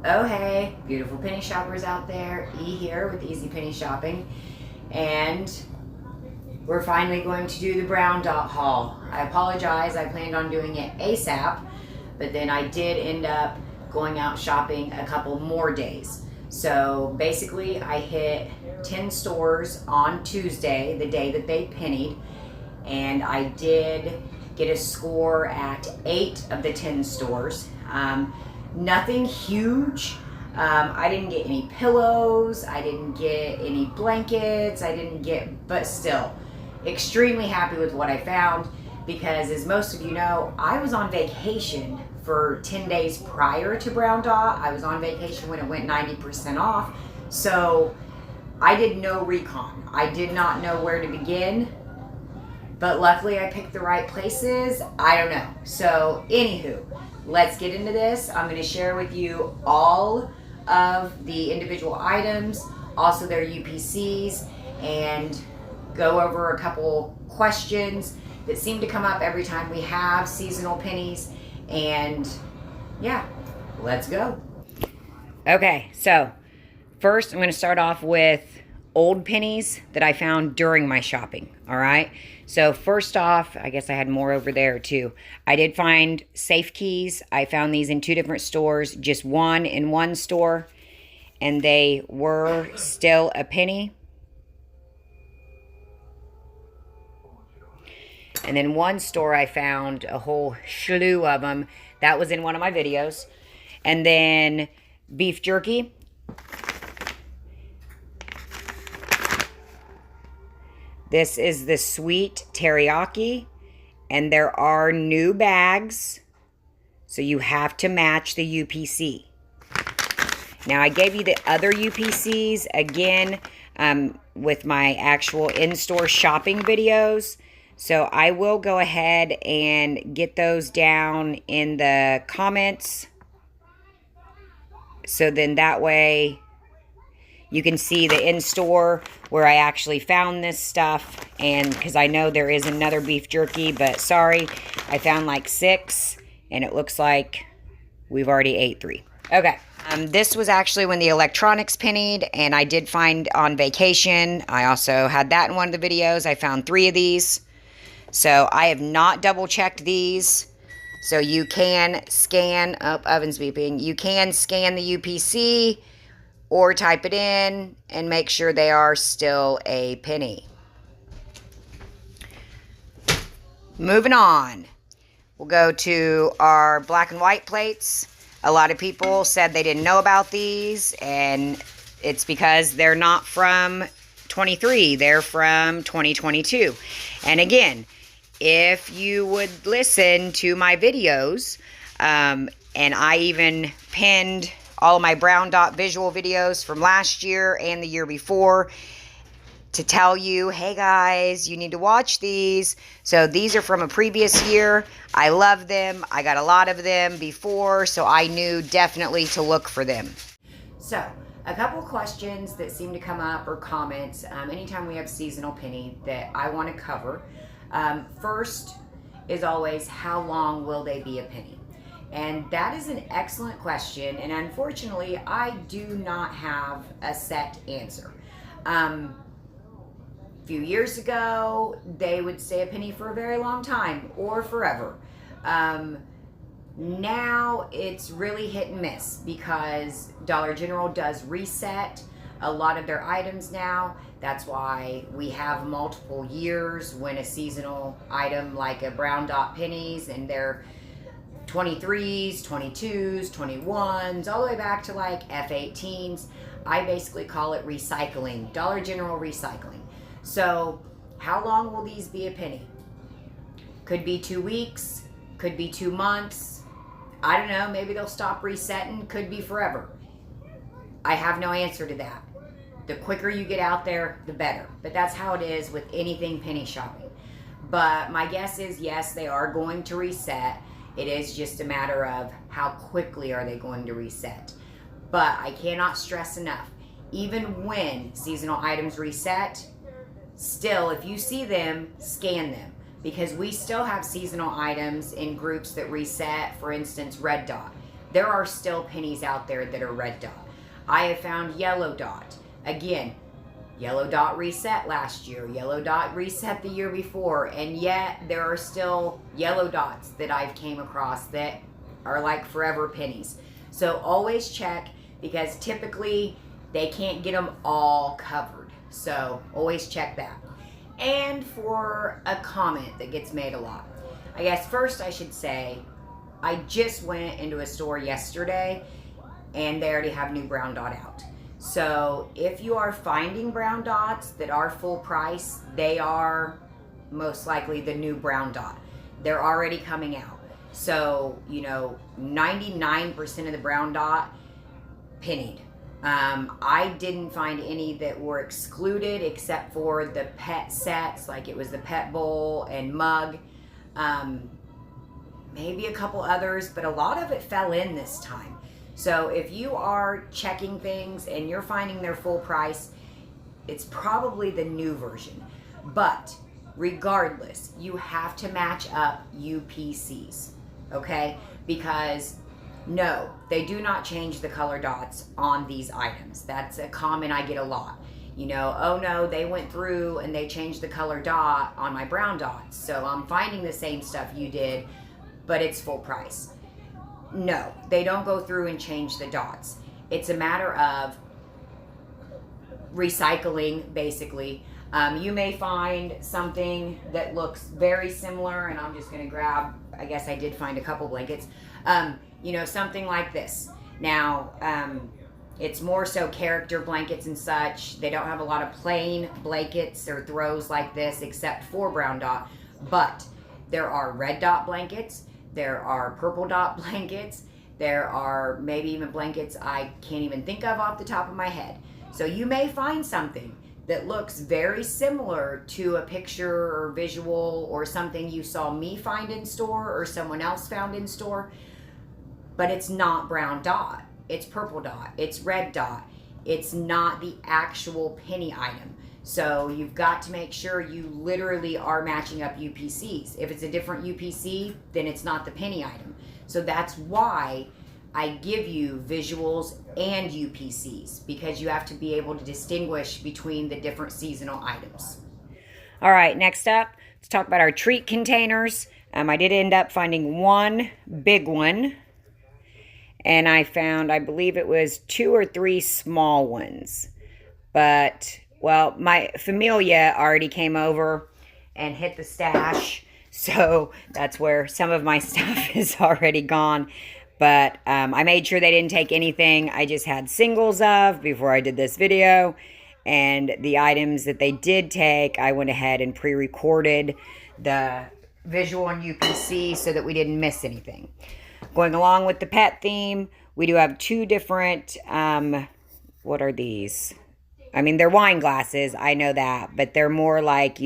Oh hey, beautiful penny shoppers out there. E here with Easy Penny Shopping. And we're finally going to do the brown dot haul. I apologize, I planned on doing it ASAP, but then I did end up going out shopping a couple more days. So basically I hit 10 stores on Tuesday, the day that they pennied, and I did get a score at 8 of the 10 stores. Nothing huge. I didn't get any pillows, I didn't get any blankets, but still, extremely happy with what I found, because as most of you know, I was on vacation for 10 days prior to Brown Dot. I was on vacation when it went 90% off, so I did no recon. I did not know where to begin, but luckily I picked the right places. I don't know. So anywho, let's get into this. I'm going to share with you all of the individual items, also their UPCs, and go over a couple questions that seem to come up every time we have seasonal pennies. And yeah, let's go. Okay, so first I'm going to start off with old pennies that I found during my shopping. All right, so first off, I guess I had more over there too. I did find safe keys. I found these in 2 different stores, just one in one store, and they were still a penny. And then one store I found a whole slew of them. That was in one of my videos. And then beef jerky. This is the sweet teriyaki. And there are new bags, so you have to match the UPC. Now, I gave you the other UPCs, again, with my actual in-store shopping videos. So I will go ahead and get those down in the comments. So then that way you can see the in-store where I actually found this stuff. And because I know there is another beef jerky, but sorry, I found like 6 and it looks like we've already ate 3. Okay. This was actually when the electronics pennied, and I did find on vacation. I also had that in one of the videos. I found 3 of these. So I have not double checked these. So you can scan, oven's beeping. You can scan the UPC or type it in and make sure they are still a penny. Moving on. We'll go to our black and white plates. A lot of people said they didn't know about these, and it's because they're not from 23. They're from 2022. And again, if you would listen to my videos, and I even pinned all of my brown dot visual videos from last year and the year before to tell you, hey guys, you need to watch these. So these are from a previous year. I love them. I got a lot of them before, so I knew definitely to look for them. So a couple questions that seem to come up, or comments, anytime we have seasonal penny that I want to cover. First is always, how long will they be a penny? And that is an excellent question, and unfortunately I do not have a set answer. A few years ago they would stay a penny for a very long time, or forever. Now it's really hit and miss, because Dollar General does reset a lot of their items now. That's why we have multiple years when a seasonal item like a brown dot pennies, and they're 23s, 22s, 21s, all the way back to like F18s. I basically call it recycling, Dollar General recycling. So how long will these be a penny? Could be 2 weeks, could be 2 months. I don't know, maybe they'll stop resetting, could be forever. I have no answer to that. The quicker you get out there, the better. But that's how it is with anything penny shopping. But my guess is, yes, they are going to reset. It is just a matter of how quickly are they going to reset. But I cannot stress enough, even when seasonal items reset, still, if you see them, scan them. Because we still have seasonal items in groups that reset, for instance, Red Dot. there are still pennies out there that are red dot. I have found yellow dot. Again, yellow dot reset last year, yellow dot reset the year before, and yet there are still yellow dots that I've came across that are like forever pennies. So always check, because typically they can't get them all covered. So always check that. And for a comment that gets made a lot, I guess first I should say, I just went into a store yesterday and they already have new brown dot out. So if you are finding brown dots that are full price, they are most likely the new brown dot. They're already coming out. So, 99% of the brown dot pennied. I didn't find any that were excluded except for the pet sets, like it was the pet bowl and mug. Maybe a couple others, but a lot of it fell in this time. So if you are checking things and you're finding their full price, it's probably the new version. But regardless, you have to match up UPCs, okay? Because no, they do not change the color dots on these items. That's a comment I get a lot. Oh no, they went through and they changed the color dot on my brown dots, so I'm finding the same stuff you did, but it's full price. No, they don't go through and change the dots. It's a matter of recycling, basically. You may find something that looks very similar, and I'm just going to grab, I guess I did find a couple blankets, something like this. Now, it's more so character blankets and such. They don't have a lot of plain blankets or throws like this except for brown dot, but there are red dot blankets, there are purple dot blankets, there are maybe even blankets I can't even think of off the top of my head. So you may find something that looks very similar to a picture or visual or something you saw me find in store or someone else found in store, but it's not brown dot. It's purple dot, it's red dot. It's not the actual penny item. So you've got to make sure you literally are matching up UPCs. If it's a different UPC, then it's not the penny item. So that's why I give you visuals and UPCs, because you have to be able to distinguish between the different seasonal items. All right, next up, let's talk about our treat containers. I did end up finding one big one, and I found, I believe it was 2 or 3 small ones. But, well, my familia already came over and hit the stash, so that's where some of my stuff is already gone. But I made sure they didn't take anything I just had singles of before I did this video. And the items that they did take, I went ahead and pre-recorded the visual on UPC so that we didn't miss anything. Going along with the pet theme, we do have 2 different, what are these? I mean, they're wine glasses, I know that, but they're more like,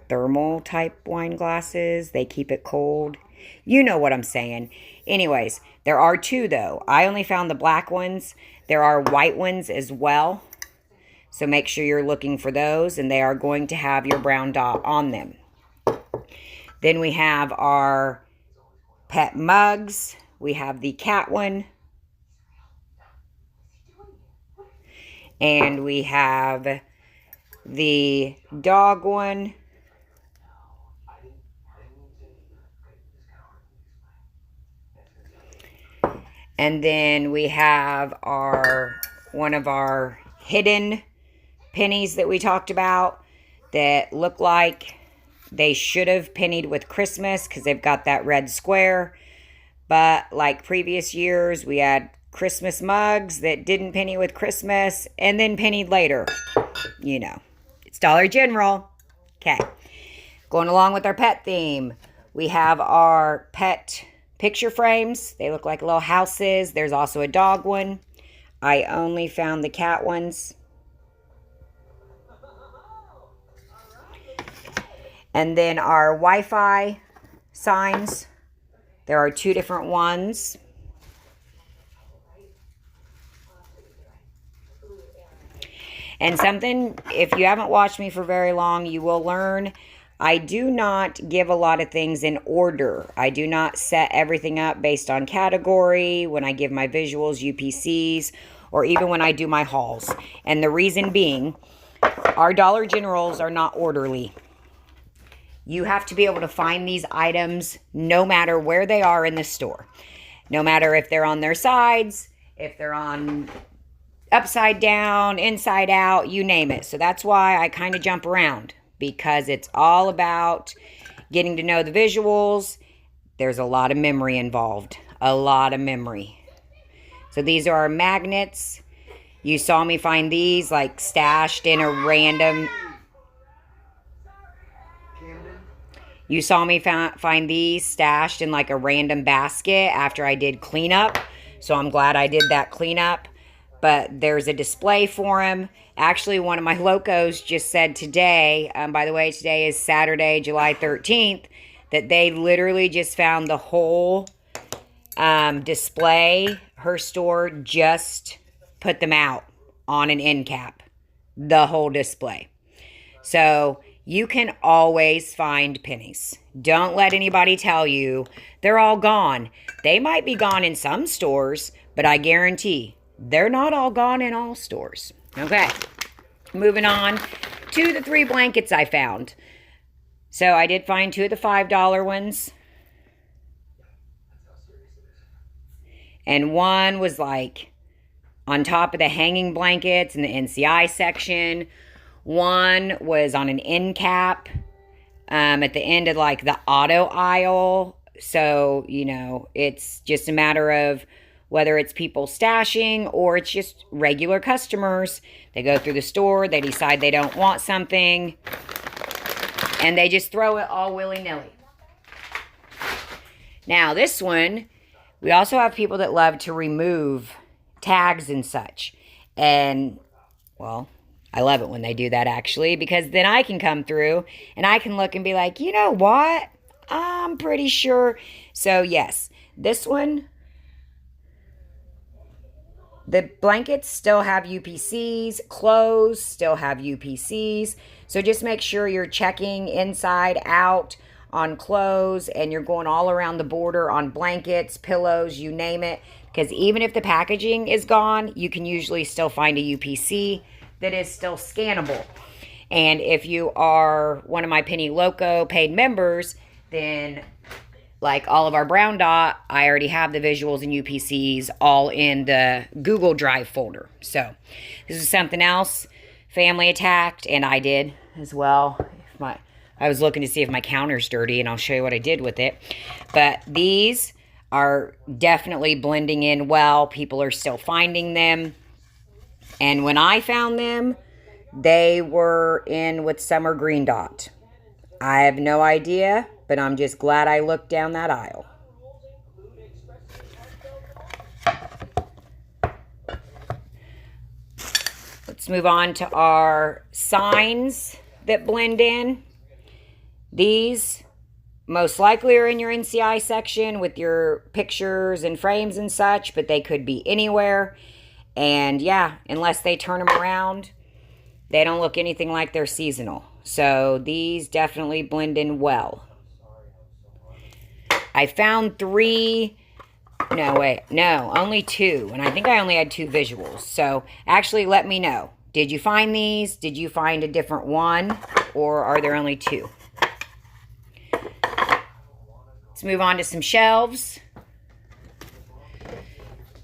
thermal type wine glasses. They keep it cold. You know what I'm saying. Anyways, there are 2 though. I only found the black ones. There are white ones as well. So make sure you're looking for those, and they are going to have your brown dot on them. Then we have our pet mugs. We have the cat one. And we have the dog one. And then we have one of our hidden pennies that we talked about that look like they should have pennied with Christmas because they've got that red square. But like previous years, we had Christmas mugs that didn't penny with Christmas and then pennied later. It's Dollar General. Okay. Going along with our pet theme, we have our pet picture frames. They look like little houses. There's also a dog one. I only found the cat ones. And then our Wi-Fi signs. There are 2 different ones. And something, if you haven't watched me for very long, you will learn. I do not give a lot of things in order. I do not set everything up based on category when I give my visuals, UPCs, or even when I do my hauls. And the reason being, our Dollar Generals are not orderly. You have to be able to find these items no matter where they are in the store. No matter if they're on their sides, if they're on upside down, inside out, you name it. So that's why I kind of jump around, because it's all about getting to know the visuals. There's a lot of memory involved. A lot of memory. So these are our magnets. You saw me find these like stashed in a random... You saw me find these stashed in like a random basket after I did cleanup. So I'm glad I did that cleanup. But there's a display for them. Actually, one of my locos just said today, by the way, today is Saturday, July 13th, that they literally just found the whole display. Her store just put them out on an end cap. The whole display. So you can always find pennies. Don't let anybody tell you they're all gone. They might be gone in some stores, but I guarantee they're not all gone in all stores. Okay, moving on to the 3 blankets I found. So I did find 2 of the $5 ones. And one was like on top of the hanging blankets in the NCI section. One was on an end cap at the end of like the auto aisle. So, you know, it's just a matter of whether it's people stashing or it's just regular customers. They go through the store, they decide they don't want something, and they just throw it all willy-nilly. Now, this one, we also have people that love to remove tags and such. And, well, I love it when they do that, actually, because then I can come through and I can look and be like, you know what? I'm pretty sure. So, yes, this one, the blankets still have UPCs. Clothes still have UPCs. So just make sure you're checking inside out on clothes, and you're going all around the border on blankets, pillows, you name it. Because even if the packaging is gone, you can usually still find a UPC that is still scannable. And if you are one of my Penny Loco paid members, then like all of our brown dot, I already have the visuals and UPCs all in the Google Drive folder. So this is something else family attacked, and I did as well. I was looking to see if my counter's dirty, and I'll show you what I did with it. But these are definitely blending in well. People are still finding them. And when I found them, they were in with summer green dot. I have no idea, but I'm just glad I looked down that aisle. Let's move on to our signs that blend in. These most likely are in your NCI section with your pictures and frames and such, but they could be anywhere. And yeah, unless they turn them around, they don't look anything like they're seasonal. So these definitely blend in well. I found 3, only 2. And I think I only had 2 visuals. So actually let me know. Did you find these? Did you find a different one? Or are there only 2? Let's move on to some shelves.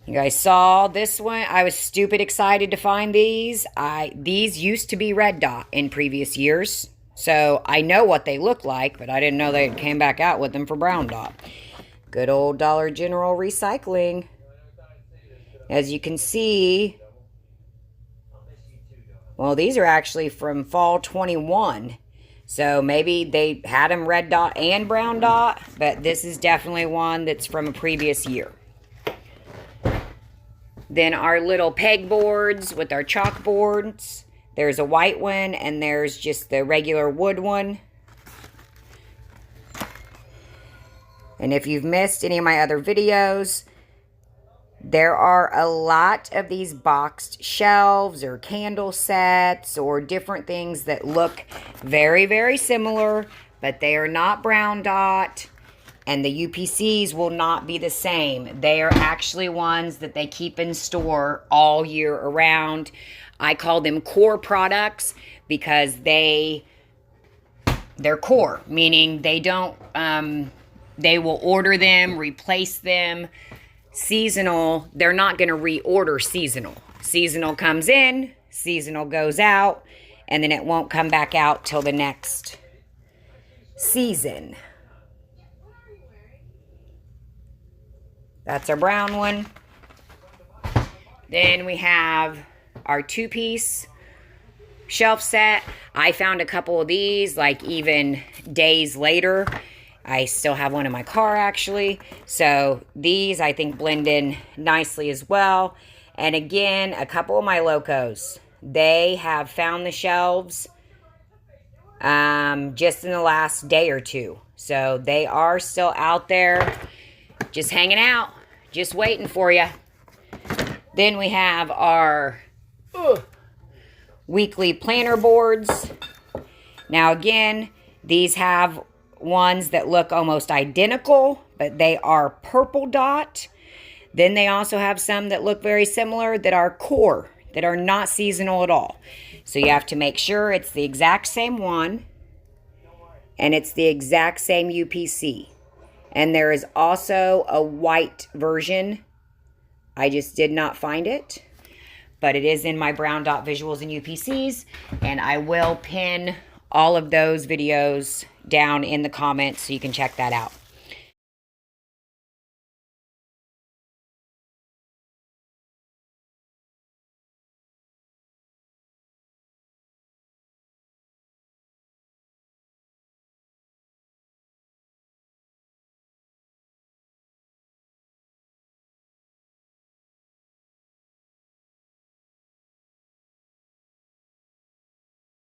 You guys saw this one. I was stupid excited to find these. These used to be red dot in previous years. So I know what they look like, but I didn't know they came back out with them for brown dot. Good old Dollar General recycling. As you can see, well, these are actually from fall 21. So maybe they had them red dot and brown dot, but this is definitely one that's from a previous year. Then our little pegboards with our chalkboards. There's a white one and there's just the regular wood one. And if you've missed any of my other videos, There are a lot of these boxed shelves or candle sets or different things that look very, very similar, but they are not brown dot, and the UPCs will not be the same. They are actually ones that they keep in store all year around. I call them core products because they're core, meaning they don't, they will order them, replace them. Seasonal, they're not going to reorder seasonal. Seasonal comes in, seasonal goes out, and then it won't come back out till the next season. That's our brown one. Then we have our 2-piece shelf set. I found a couple of these like even days later. I still have one in my car actually. So these I think blend in nicely as well. And again, a couple of my locos. They have found the shelves just in the last day or two. So they are still out there just hanging out, just waiting for you. Then we have our weekly planner boards. Now again, these have ones that look almost identical, but they are purple dot. Then they also have some that look very similar that are core, that are not seasonal at all. So you have to make sure it's the exact same one and it's the exact same UPC. And there is also a white version. I just did not find it, but it is in my brown dot visuals and UPCs, and I will pin all of those videos down in the comments so you can check that out.